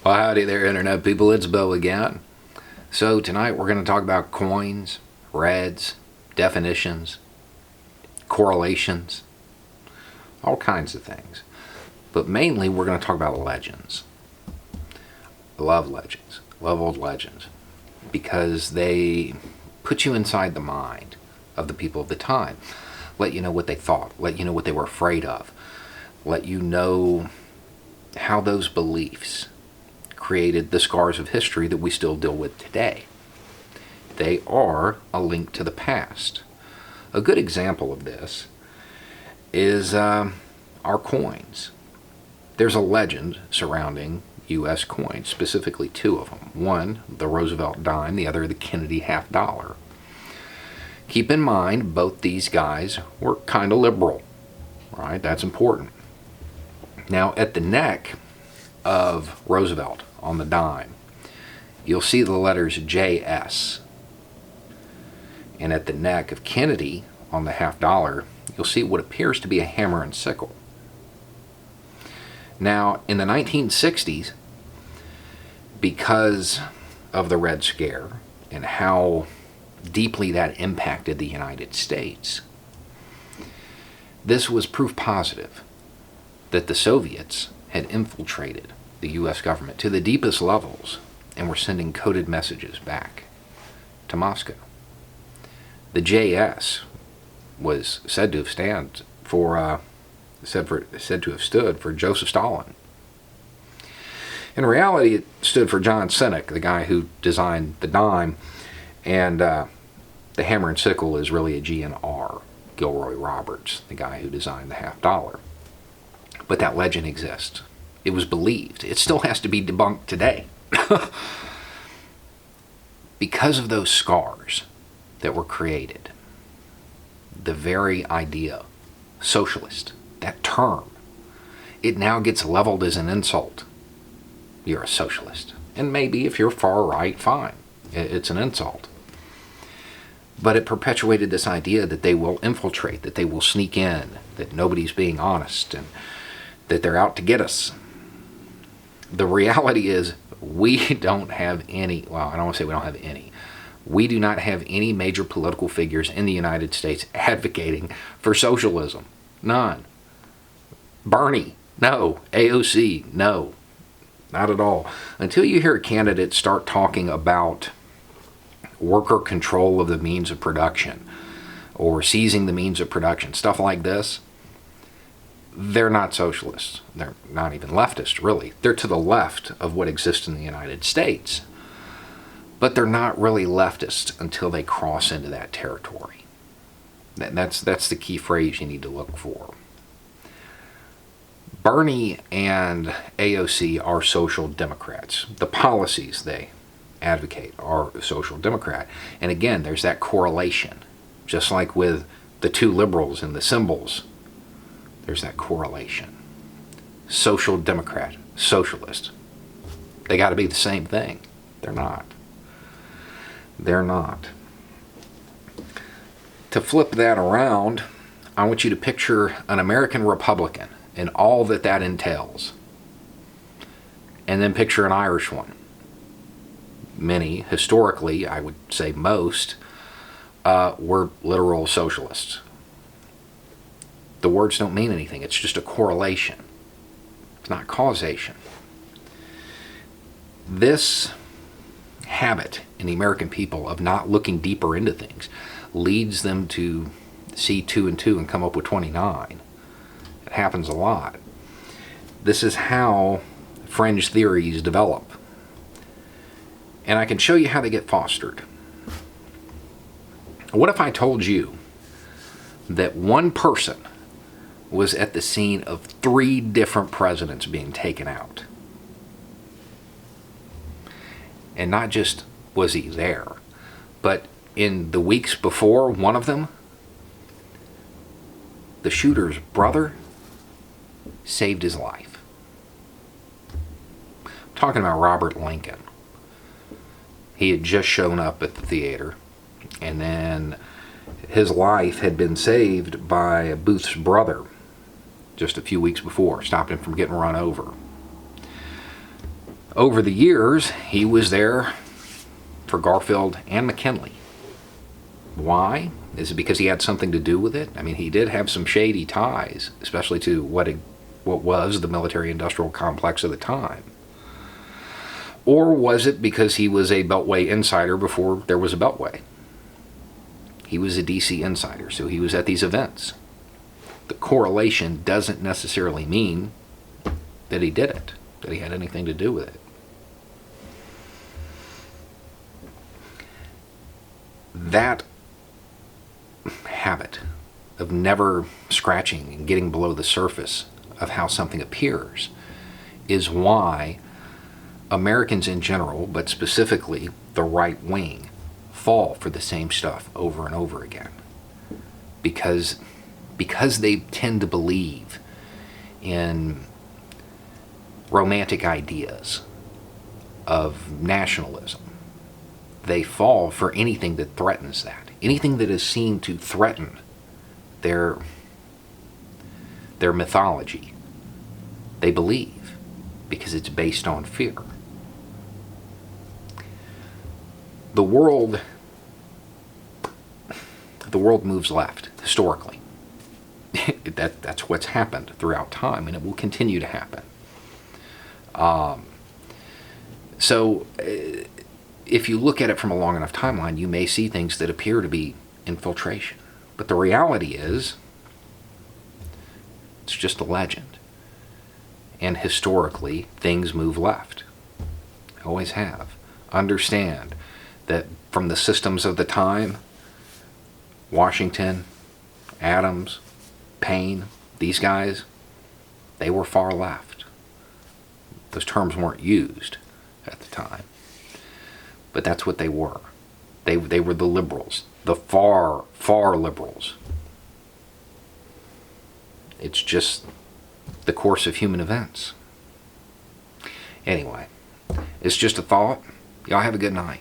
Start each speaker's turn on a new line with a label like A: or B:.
A: Well, howdy there, Internet people. It's Bo again. So, tonight we're going to talk about coins, reds, definitions, correlations, all kinds of things. But mainly, we're going to talk about legends. I love legends. I love old legends. Because they put you inside the mind of the people of the time. Let you know what they thought. Let you know what they were afraid of. Let you know how those beliefs created the scars of history that we still deal with today. They are a link to the past. A good example of this is our coins. There's a legend surrounding U.S. coins, specifically two of them. One, the Roosevelt dime, the other, the Kennedy half dollar. Keep in mind, both these guys were kind of liberal, right? That's important. Now, at the neck of Roosevelt on the dime, you'll see the letters JS. And at the neck of Kennedy on the half dollar, you'll see what appears to be a hammer and sickle. Now, in the 1960s, because of the Red Scare and how deeply that impacted the United States, this was proof positive that the Soviets had infiltrated the U.S. government to the deepest levels and were sending coded messages back to Moscow. The JS was said to have stood for Joseph Stalin. In reality, it stood for John Sinek, the guy who designed the dime, and the hammer and sickle is really a GNR, Gilroy Roberts, the guy who designed the half dollar. But that legend exists. It was believed. It still has to be debunked today. Because of those scars that were created, the very idea, socialist, that term, it now gets leveled as an insult. You're a socialist. And maybe if you're far right, fine. It's an insult. But it perpetuated this idea that they will infiltrate, that they will sneak in, that nobody's being honest, and that they're out to get us. The reality is we don't have any, well, I don't want to say we don't have any. We do not have any major political figures in the United States advocating for socialism. None. Bernie, no. AOC, no. Not at all. Until you hear a candidate start talking about worker control of the means of production or seizing the means of production, stuff like this, they're not socialists. They're not even leftists, really. They're to the left of what exists in the United States. But they're not really leftists until they cross into that territory. That's the key phrase you need to look for. Bernie and AOC are social democrats. The policies they advocate are social democrat. And again, there's that correlation. Just like with the two liberals and the symbols, there's that correlation. Social democrat, socialist. They got to be the same thing. They're not. They're not. To flip that around, I want you to picture an American Republican and all that that entails. And then picture an Irish one. Many, historically, I would say most, were literal socialists. The words don't mean anything. It's just a correlation. It's not causation. This habit in the American people of not looking deeper into things leads them to see 2 and 2 and come up with 29. It happens a lot. This is how fringe theories develop. And I can show you how they get fostered. What if I told you that one person was at the scene of 3 different presidents being taken out? And not just was he there, but in the weeks before one of them, the shooter's brother saved his life. I'm talking about Robert Lincoln. He had just shown up at the theater, and then his life had been saved by Booth's brother just a few weeks before, stopped him from getting run over. Over the years, he was there for Garfield and McKinley. Why? Is it because he had something to do with it? I mean, he did have some shady ties, especially to what was the military-industrial complex of the time. Or was it because he was a Beltway insider before there was a Beltway? He was a DC insider, so he was at these events. The correlation doesn't necessarily mean that he did it, that he had anything to do with it. That habit of never scratching and getting below the surface of how something appears is why Americans in general, but specifically the right wing, fall for the same stuff over and over again. Because they tend to believe in romantic ideas of nationalism. They fall for anything that threatens that. Anything that is seen to threaten their mythology, they believe, because it's based on fear. The world moves left, historically. That's what's happened throughout time, and it will continue to happen. So if you look at it from a long enough timeline, you may see things that appear to be infiltration. But the reality is, it's just a legend. And historically, things move left. Always have. Understand that from the systems of the time, Washington, Adams, Paine, these guys, they were far left. Those terms weren't used at the time. But that's what they were. They were the liberals, the far, far liberals. It's just the course of human events. Anyway, it's just a thought. Y'all have a good night.